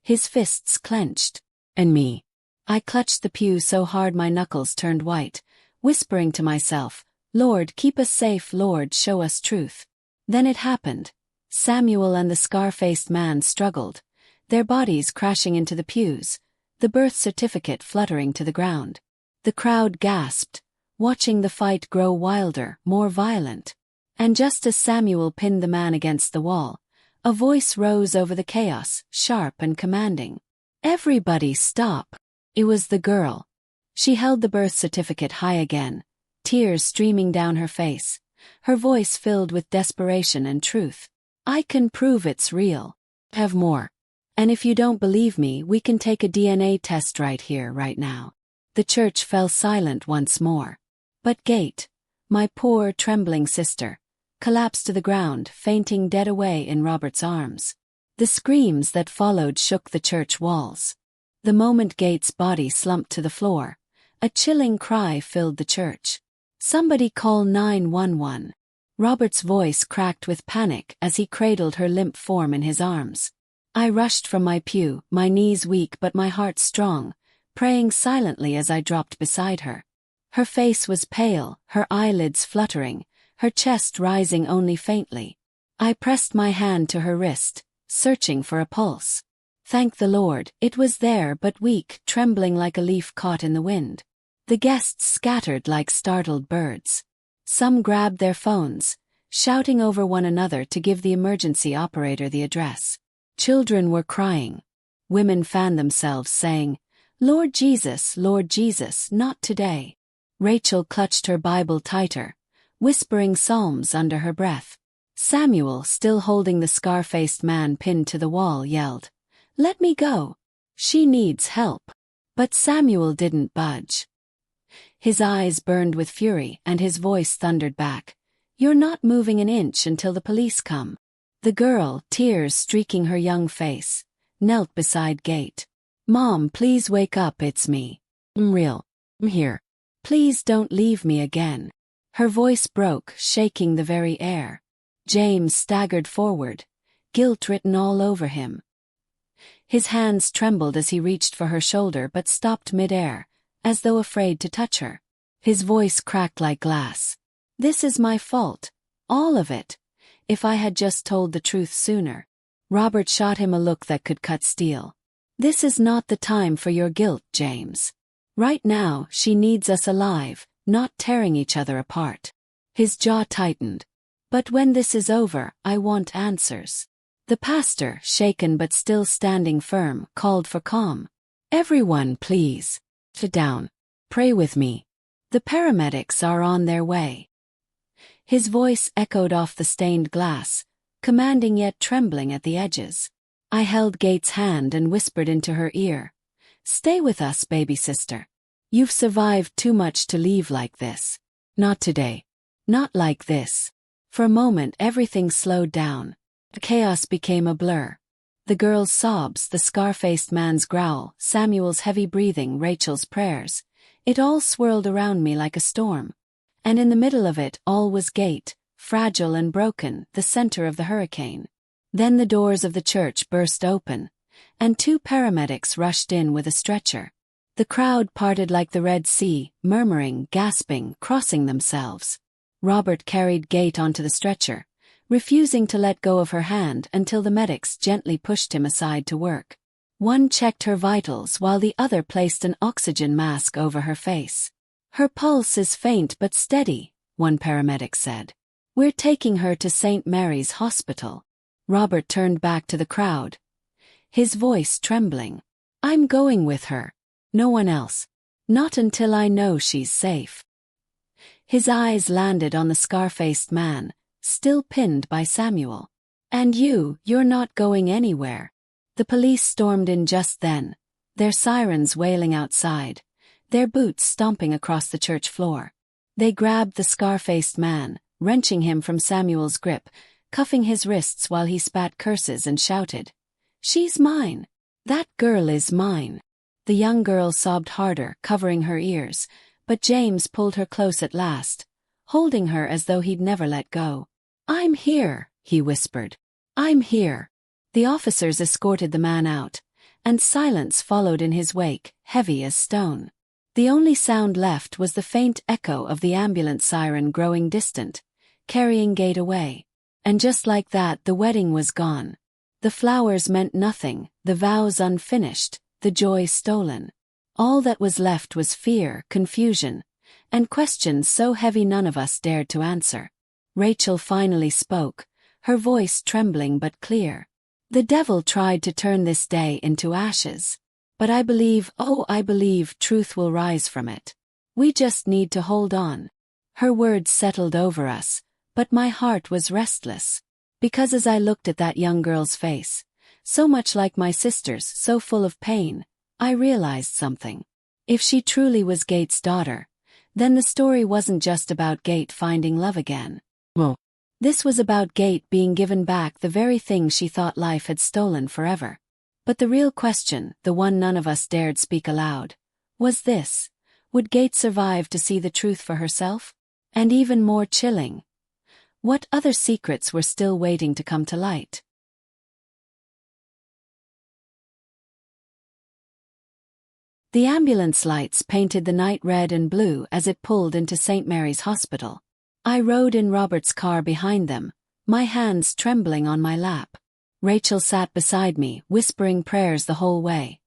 his fists clenched. And me. I clutched the pew so hard my knuckles turned white, whispering to myself, "Lord, keep us safe, Lord, show us truth." Then it happened. Samuel and the scar-faced man struggled, their bodies crashing into the pews, the birth certificate fluttering to the ground. The crowd gasped, watching the fight grow wilder, more violent. And just as Samuel pinned the man against the wall, a voice rose over the chaos, sharp and commanding. "Everybody stop!" It was the girl. She held the birth certificate high again, tears streaming down her face, her voice filled with desperation and truth. "I can prove it's real. Have more. And if you don't believe me, we can take a DNA test right here, right now." The church fell silent once more. But Gate, my poor, trembling sister, collapsed to the ground, fainting dead away in Robert's arms. The screams that followed shook the church walls. The moment Gate's body slumped to the floor, a chilling cry filled the church. "Somebody call 911. Robert's voice cracked with panic as he cradled her limp form in his arms. I rushed from my pew, my knees weak but my heart strong, praying silently as I dropped beside her. Her face was pale, her eyelids fluttering, her chest rising only faintly. I pressed my hand to her wrist, searching for a pulse. Thank the Lord, it was there but weak, trembling like a leaf caught in the wind. The guests scattered like startled birds. Some grabbed their phones, shouting over one another to give the emergency operator the address. Children were crying. Women fanned themselves saying, Lord Jesus, not today." Rachel clutched her Bible tighter, whispering psalms under her breath. Samuel, still holding the scar-faced man pinned to the wall, yelled, "Let me go. She needs help." But Samuel didn't budge. His eyes burned with fury and his voice thundered back, "You're not moving an inch until the police come." The girl, tears streaking her young face, knelt beside Gate. "Mom, please wake up, it's me. I'm real. I'm here. Please don't leave me again." Her voice broke, shaking the very air. James staggered forward, guilt written all over him. His hands trembled as he reached for her shoulder but stopped mid-air, as though afraid to touch her. His voice cracked like glass. "This is my fault. All of it. If I had just told the truth sooner." Robert shot him a look that could cut steel. "This is not the time for your guilt, James. Right now, she needs us alive, not tearing each other apart." His jaw tightened. "But when this is over, I want answers." The pastor, shaken but still standing firm, called for calm. "Everyone, please. Sit down. Pray with me. The paramedics are on their way." His voice echoed off the stained glass, commanding yet trembling at the edges. I held Gate's hand and whispered into her ear, "Stay with us, baby sister. You've survived too much to leave like this. Not today. Not like this." For a moment everything slowed down. The chaos became a blur. The girl's sobs, the scar-faced man's growl, Samuel's heavy breathing, Rachel's prayers. It all swirled around me like a storm. And in the middle of it all was Gate, fragile and broken, the center of the hurricane. Then the doors of the church burst open, and 2 paramedics rushed in with a stretcher. The crowd parted like the Red Sea, murmuring, gasping, crossing themselves. Robert carried Gate onto the stretcher, refusing to let go of her hand until the medics gently pushed him aside to work. One checked her vitals while the other placed an oxygen mask over her face. "Her pulse is faint but steady," one paramedic said. "We're taking her to St. Mary's Hospital." Robert turned back to the crowd, his voice trembling. "I'm going with her. No one else. Not until I know she's safe." His eyes landed on the scar-faced man, still pinned by Samuel. "And you're not going anywhere." The police stormed in just then, their sirens wailing outside, their boots stomping across the church floor. They grabbed the scar-faced man, wrenching him from Samuel's grip, cuffing his wrists while he spat curses and shouted, "She's mine. That girl is mine." The young girl sobbed harder, covering her ears, but James pulled her close at last, holding her as though he'd never let go. "I'm here," he whispered. "I'm here." The officers escorted the man out, and silence followed in his wake, heavy as stone. The only sound left was the faint echo of the ambulance siren growing distant, carrying Gate away. And just like that, the wedding was gone. The flowers meant nothing, the vows unfinished, the joy stolen. All that was left was fear, confusion, and questions so heavy none of us dared to answer. Rachel finally spoke, her voice trembling but clear. "The devil tried to turn this day into ashes. But I believe, oh, I believe truth will rise from it. We just need to hold on." Her words settled over us, but my heart was restless. Because as I looked at that young girl's face, so much like my sister's, so full of pain, I realized something. If she truly was Gate's daughter, then the story wasn't just about Gate finding love again. Well, this was about Gate being given back the very thing she thought life had stolen forever. But the real question, the one none of us dared speak aloud, was this: would Gate survive to see the truth for herself? And even more chilling, what other secrets were still waiting to come to light? The ambulance lights painted the night red and blue as it pulled into St. Mary's Hospital. I rode in Robert's car behind them, my hands trembling on my lap. Rachel sat beside me, whispering prayers the whole way,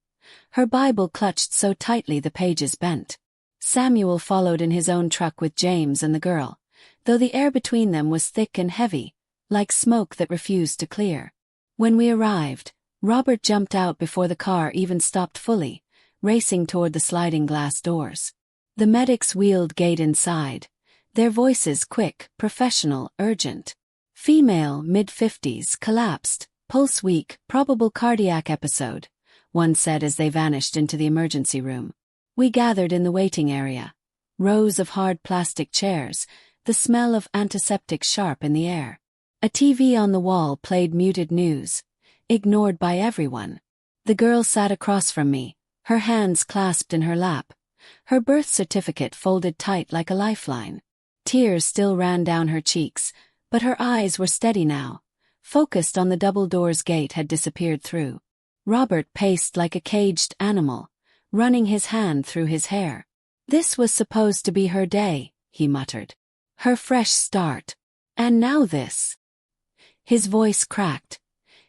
her Bible clutched so tightly the pages bent. Samuel followed in his own truck with James and the girl, though the air between them was thick and heavy, like smoke that refused to clear. When we arrived, Robert jumped out before the car even stopped fully, racing toward the sliding glass doors. The medics wheeled gate inside, their voices quick, professional, urgent. Female, mid-50s, collapsed, pulse weak, probable cardiac episode, one said as they vanished into the emergency room. We gathered in the waiting area. Rows of hard plastic chairs, the smell of antiseptic sharp in the air. A TV on the wall played muted news, ignored by everyone. The girl sat across from me, her hands clasped in her lap, her birth certificate folded tight like a lifeline. Tears still ran down her cheeks, but her eyes were steady now, focused on the double doors gate had disappeared through. Robert paced like a caged animal, running his hand through his hair. This was supposed to be her day, he muttered. Her fresh start. And now this. His voice cracked,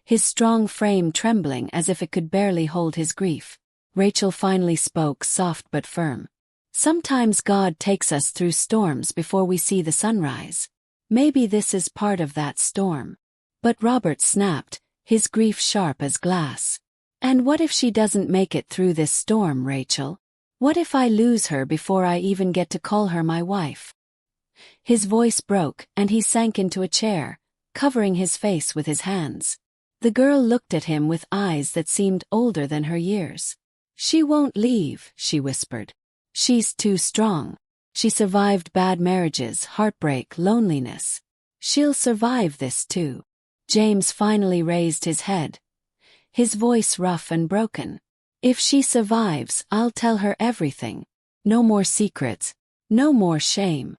his strong frame trembling as if it could barely hold his grief. Rachel finally spoke, soft but firm. Sometimes God takes us through storms before we see the sunrise. Maybe this is part of that storm. But Robert snapped, his grief sharp as glass. And what if she doesn't make it through this storm, Rachel? What if I lose her before I even get to call her my wife? His voice broke and he sank into a chair, covering his face with his hands. The girl looked at him with eyes that seemed older than her years. She won't leave, she whispered. She's too strong. She survived bad marriages, heartbreak, loneliness. She'll survive this too. James finally raised his head, his voice rough and broken. If she survives, I'll tell her everything. No more secrets, no more shame.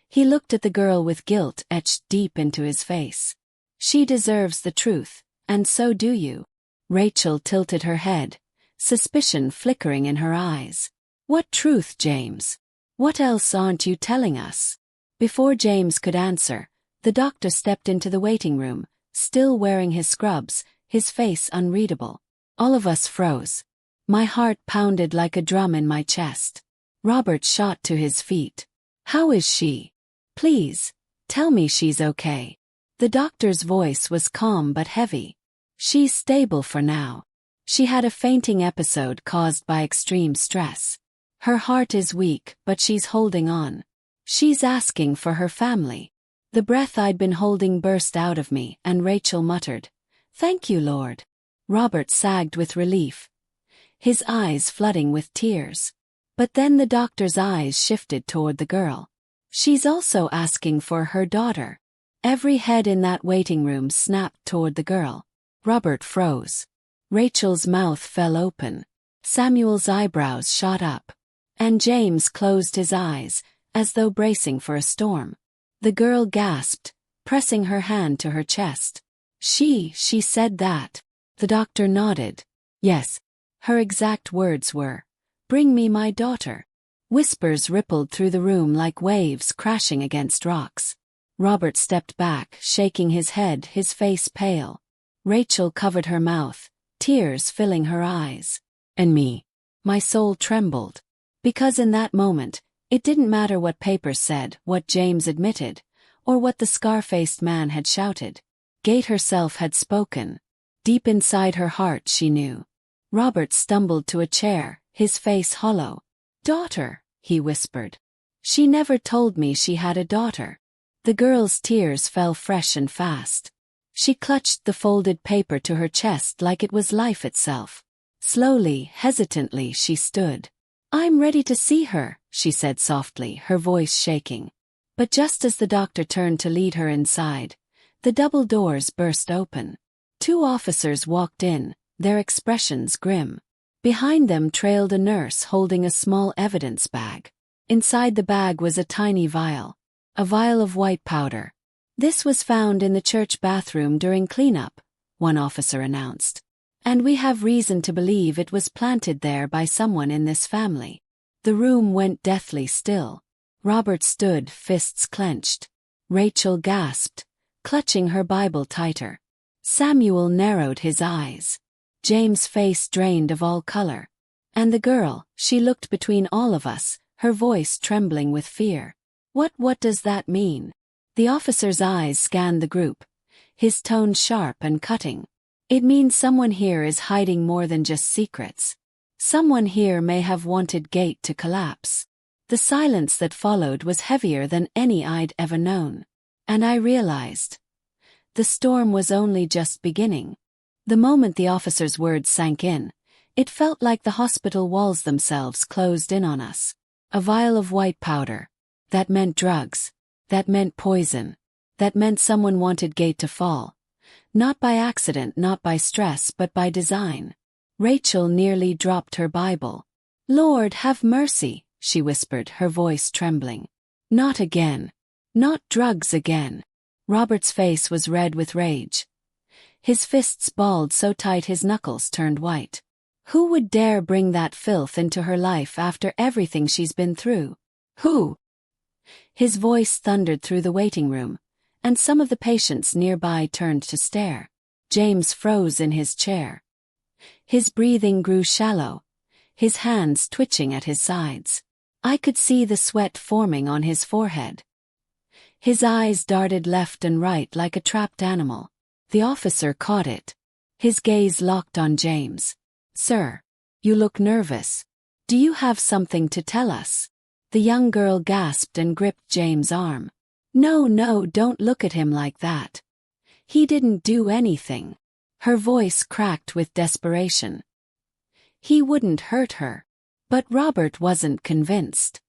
He looked at the girl with guilt etched deep into his face. She deserves the truth, and so do you. Rachel tilted her head, suspicion flickering in her eyes. What truth, James? What else aren't you telling us? Before James could answer, the doctor stepped into the waiting room, still wearing his scrubs, his face unreadable. All of us froze. My heart pounded like a drum in my chest. Robert shot to his feet. How is she? Please, tell me she's okay. The doctor's voice was calm but heavy. She's stable for now. She had a fainting episode caused by extreme stress. Her heart is weak, but she's holding on. She's asking for her family. The breath I'd been holding burst out of me, and Rachel muttered, "Thank you, Lord." Robert sagged with relief, his eyes flooding with tears. But then the doctor's eyes shifted toward the girl. She's also asking for her daughter. Every head in that waiting room snapped toward the girl. Robert froze. Rachel's mouth fell open. Samuel's eyebrows shot up. And James closed his eyes, as though bracing for a storm. The girl gasped, pressing her hand to her chest. She said that. The doctor nodded. Yes. Her exact words were, "Bring me my daughter." Whispers rippled through the room like waves crashing against rocks. Robert stepped back, shaking his head, his face pale. Rachel covered her mouth, tears filling her eyes. And me. My soul trembled. Because in that moment, it didn't matter what papers said, what James admitted, or what the scar-faced man had shouted. Gate herself had spoken. Deep inside her heart she knew. Robert stumbled to a chair, his face hollow. "Daughter," he whispered. "She never told me she had a daughter." The girl's tears fell fresh and fast. She clutched the folded paper to her chest like it was life itself. Slowly, hesitantly she stood. "I'm ready to see her," she said softly, her voice shaking. But just as the doctor turned to lead her inside, the double doors burst open. Two officers walked in, their expressions grim. Behind them trailed a nurse holding a small evidence bag. Inside the bag was a tiny vial. A vial of white powder. "This was found in the church bathroom during cleanup," one officer announced. "And we have reason to believe it was planted there by someone in this family." The room went deathly still. Robert stood, fists clenched. Rachel gasped, clutching her Bible tighter. Samuel narrowed his eyes. James' face drained of all color. And the girl, she looked between all of us, her voice trembling with fear. What does that mean?" The officer's eyes scanned the group, his tone sharp and cutting. "It means someone here is hiding more than just secrets. Someone here may have wanted Gate to collapse. The silence that followed was heavier than any I'd ever known. And I realized the storm was only just beginning. The moment the officer's words sank in, it felt like the hospital walls themselves closed in on us. A vial of white powder. That meant drugs. That meant poison. That meant someone wanted Gate to fall. Not by accident, not by stress, but by design. Rachel nearly dropped her Bible. "Lord, have mercy," she whispered, her voice trembling. "Not again. Not drugs again." Robert's face was red with rage. His fists balled so tight his knuckles turned white. Who would dare bring that filth into her life after everything she's been through? Who? His voice thundered through the waiting room, and some of the patients nearby turned to stare. James froze in his chair. His breathing grew shallow, his hands twitching at his sides. I could see the sweat forming on his forehead. His eyes darted left and right like a trapped animal. The officer caught it. His gaze locked on James. "Sir, you look nervous. Do you have something to tell us?" The young girl gasped and gripped James' arm. No, don't look at him like that. He didn't do anything." Her voice cracked with desperation. He wouldn't hurt her. But Robert wasn't convinced.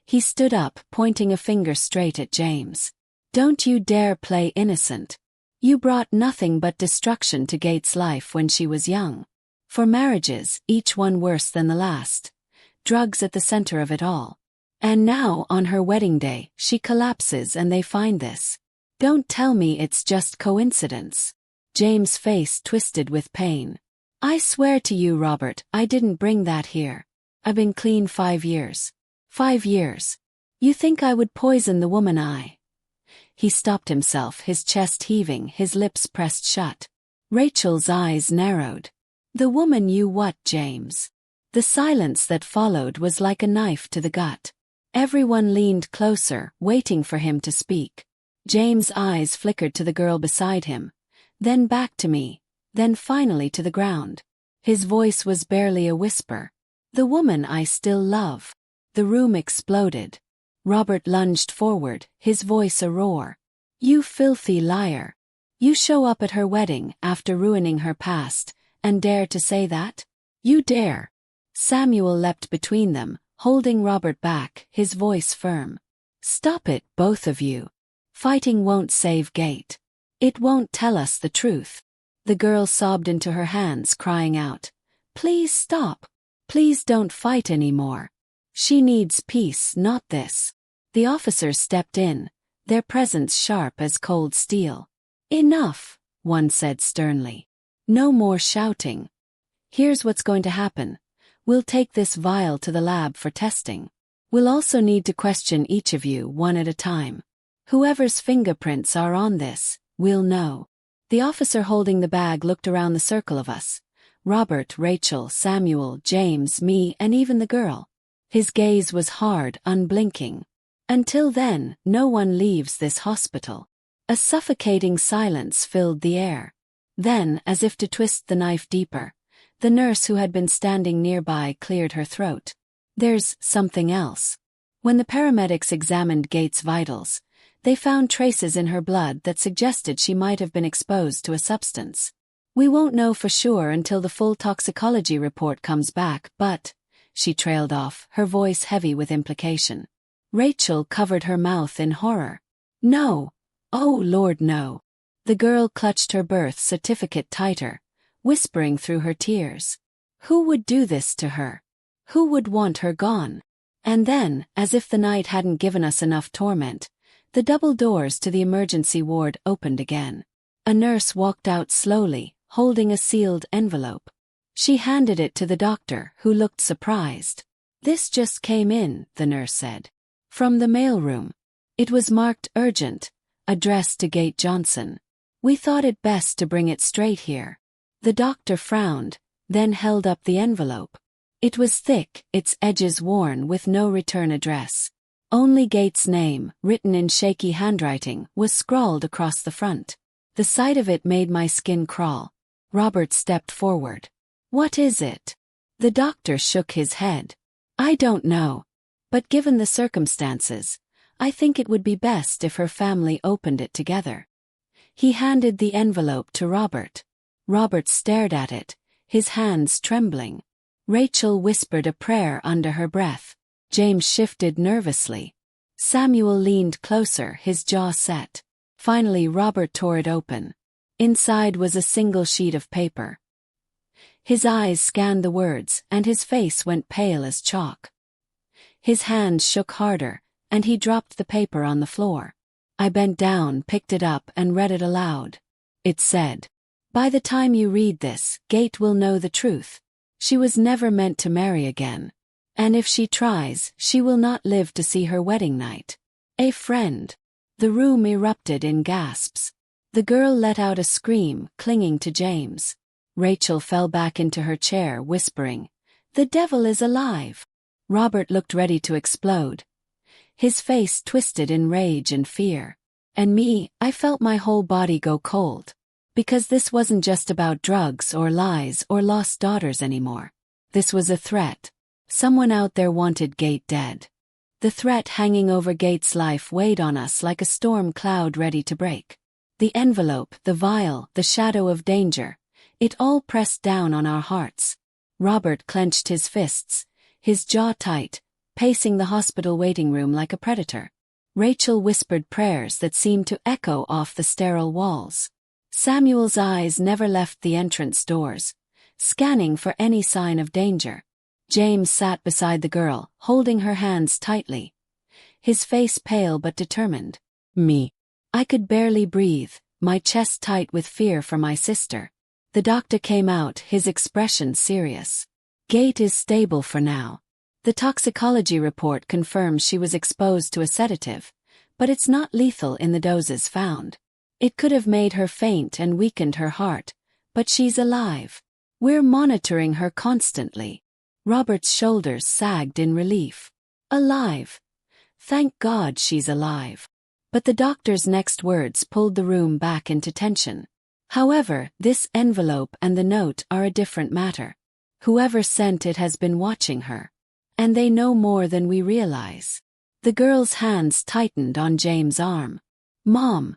He stood up, pointing a finger straight at James. "Don't you dare play innocent. You brought nothing but destruction to Gate's life when she was young. 4 marriages, each one worse than the last. Drugs at the center of it all. And now, on her wedding day, she collapses and they find this. Don't tell me it's just coincidence." James' face twisted with pain. "I swear to you, Robert, I didn't bring that here. I've been clean 5 years. 5 years. You think I would poison the woman I—" He stopped himself, his chest heaving, his lips pressed shut. Rachel's eyes narrowed. "The woman you what, James?" The silence that followed was like a knife to the gut. Everyone leaned closer, waiting for him to speak. James' eyes flickered to the girl beside him, then back to me, then finally to the ground. His voice was barely a whisper. "The woman I still love." The room exploded. Robert lunged forward, his voice a roar. "You filthy liar. You show up at her wedding after ruining her past, and dare to say that? You dare." Samuel leapt between them, holding Robert back, his voice firm. "Stop it, both of you. Fighting won't save Gate. It won't tell us the truth." The girl sobbed into her hands, crying out, "Please stop. Please don't fight anymore. She needs peace, not this." The officers stepped in, their presence sharp as cold steel. "Enough," one said sternly. "No more shouting. Here's what's going to happen. We'll take this vial to the lab for testing. We'll also need to question each of you one at a time. Whoever's fingerprints are on this, we'll know." The officer holding the bag looked around the circle of us. Robert, Rachel, Samuel, James, me, and even the girl. His gaze was hard, unblinking. "Until then, no one leaves this hospital." A suffocating silence filled the air. Then, as if to twist the knife deeper, the nurse who had been standing nearby cleared her throat. "There's something else." When the paramedics examined Gate's vitals, they found traces in her blood that suggested she might have been exposed to a substance. "We won't know for sure until the full toxicology report comes back, but—" she trailed off, her voice heavy with implication. Rachel covered her mouth in horror. "No. Oh Lord, no." The girl clutched her birth certificate tighter, whispering through her tears. Who would do this to her? Who would want her gone? And then, as if the night hadn't given us enough torment, the double doors to the emergency ward opened again. A nurse walked out slowly, holding a sealed envelope. She handed it to the doctor, who looked surprised. "This just came in," the nurse said. "From the mailroom. It was marked urgent, addressed to Gate Johnson. We thought it best to bring it straight here." The doctor frowned, then held up the envelope. It was thick, its edges worn, with no return address. Only Gate's name, written in shaky handwriting, was scrawled across the front. The sight of it made my skin crawl. Robert stepped forward. "What is it?" The doctor shook his head. I don't know. But given the circumstances, I think it would be best if her family opened it together. He handed the envelope to Robert. Robert stared at it, his hands trembling. Rachel whispered a prayer under her breath. James shifted nervously. Samuel leaned closer, his jaw set. Finally, Robert tore it open. Inside was a single sheet of paper. His eyes scanned the words, and his face went pale as chalk. His hands shook harder, and he dropped the paper on the floor. I bent down, picked it up, and read it aloud. It said, "By the time you read this, Gate will know the truth. She was never meant to marry again. And if she tries, she will not live to see her wedding night. A friend." The room erupted in gasps. The girl let out a scream, clinging to James. Rachel fell back into her chair, whispering, "The devil is alive." Robert looked ready to explode. His face twisted in rage and fear. And me, I felt my whole body go cold. Because this wasn't just about drugs or lies or lost daughters anymore. This was a threat. Someone out there wanted Gate dead. The threat hanging over Gate's life weighed on us like a storm cloud ready to break. The envelope, the vial, the shadow of danger. It all pressed down on our hearts. Robert clenched his fists, his jaw tight, pacing the hospital waiting room like a predator. Rachel whispered prayers that seemed to echo off the sterile walls. Samuel's eyes never left the entrance doors, scanning for any sign of danger. James sat beside the girl, holding her hands tightly. His face pale but determined. Me. I could barely breathe, my chest tight with fear for my sister. The doctor came out, his expression serious. Gate is stable for now. The toxicology report confirms she was exposed to a sedative, but it's not lethal in the doses found. It could have made her faint and weakened her heart, but she's alive. We're monitoring her constantly. Robert's shoulders sagged in relief. Alive. Thank God she's alive. But the doctor's next words pulled the room back into tension. However, this envelope and the note are a different matter. Whoever sent it has been watching her. And they know more than we realize. The girl's hands tightened on James' arm. Mom.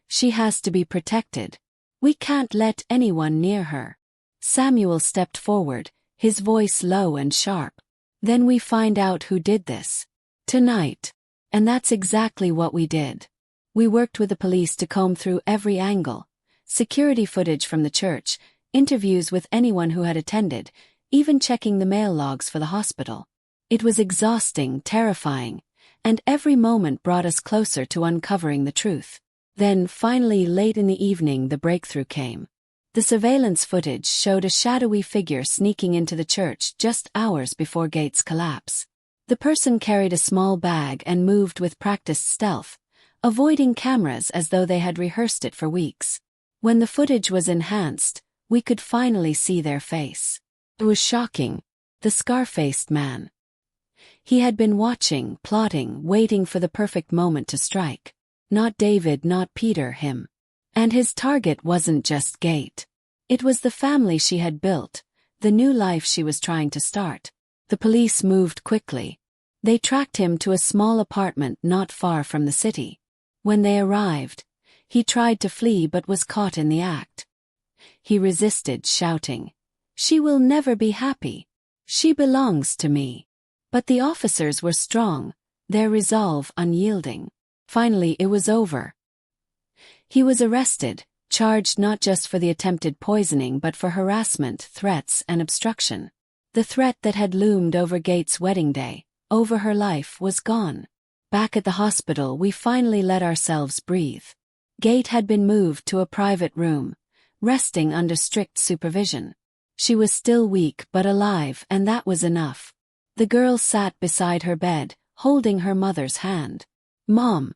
She has to be protected. We can't let anyone near her. Samuel stepped forward, his voice low and sharp. Then we find out who did this. Tonight. And that's exactly what we did. We worked with the police to comb through every angle. Security footage from the church, interviews with anyone who had attended, even checking the mail logs for the hospital. It was exhausting, terrifying, and every moment brought us closer to uncovering the truth. Then, finally, late in the evening, the breakthrough came. The surveillance footage showed a shadowy figure sneaking into the church just hours before Gate's collapse. The person carried a small bag and moved with practiced stealth, avoiding cameras as though they had rehearsed it for weeks. When the footage was enhanced, we could finally see their face. It was shocking. The scar-faced man. He had been watching, plotting, waiting for the perfect moment to strike. Not David, not Peter, him. And his target wasn't just Gate. It was the family she had built, the new life she was trying to start. The police moved quickly. They tracked him to a small apartment not far from the city. When they arrived, he tried to flee but was caught in the act. He resisted, shouting, "She will never be happy. She belongs to me." But the officers were strong, their resolve unyielding. Finally, it was over. He was arrested, charged not just for the attempted poisoning but for harassment, threats, and obstruction. The threat that had loomed over Gate's wedding day, over her life, was gone. Back at the hospital, we finally let ourselves breathe. Gate had been moved to a private room, resting under strict supervision. She was still weak but alive, and that was enough. The girl sat beside her bed, holding her mother's hand. "Mom.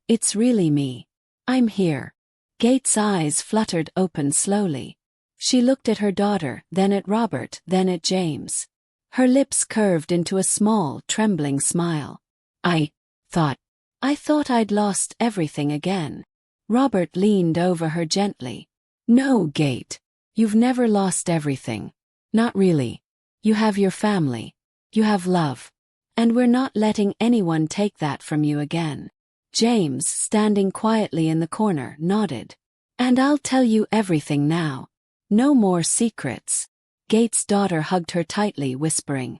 It's really me. I'm here." Gate's eyes fluttered open slowly. She looked at her daughter, then at Robert, then at James. Her lips curved into a small, trembling smile. I thought I'd lost everything again." Robert leaned over her gently. "No, Gate. You've never lost everything. Not really. You have your family. You have love. And we're not letting anyone take that from you again. James, standing quietly in the corner, nodded. And I'll tell you everything now. No more secrets. Gate's daughter hugged her tightly, whispering,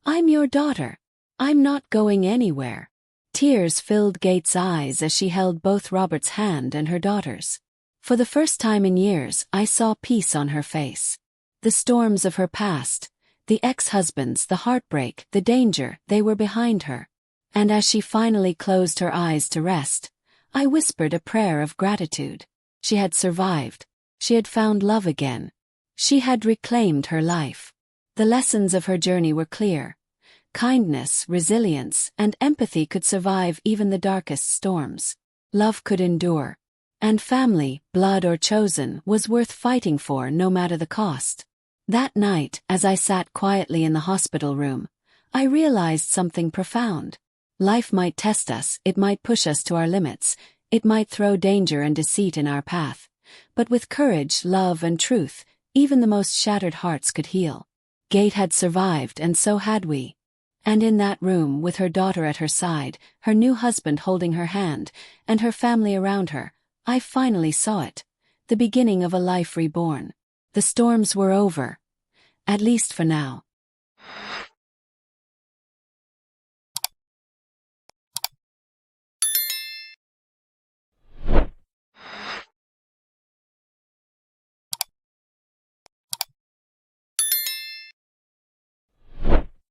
I'm your daughter. I'm not going anywhere. Tears filled Gate's eyes as she held both Robert's hand and her daughter's. For the first time in years, I saw peace on her face. The storms of her past, the ex-husbands, the heartbreak, the danger, they were behind her. And as she finally closed her eyes to rest, I whispered a prayer of gratitude. She had survived. She had found love again. She had reclaimed her life. The lessons of her journey were clear. Kindness, resilience, and empathy could survive even the darkest storms. Love could endure. And family, blood or chosen, was worth fighting for no matter the cost. That night, as I sat quietly in the hospital room, I realized something profound. Life might test us, it might push us to our limits, it might throw danger and deceit in our path. But with courage, love, and truth, even the most shattered hearts could heal. Gate had survived, and so had we. And in that room, with her daughter at her side, her new husband holding her hand, and her family around her, I finally saw it. The beginning of a life reborn. The storms were over. At least for now.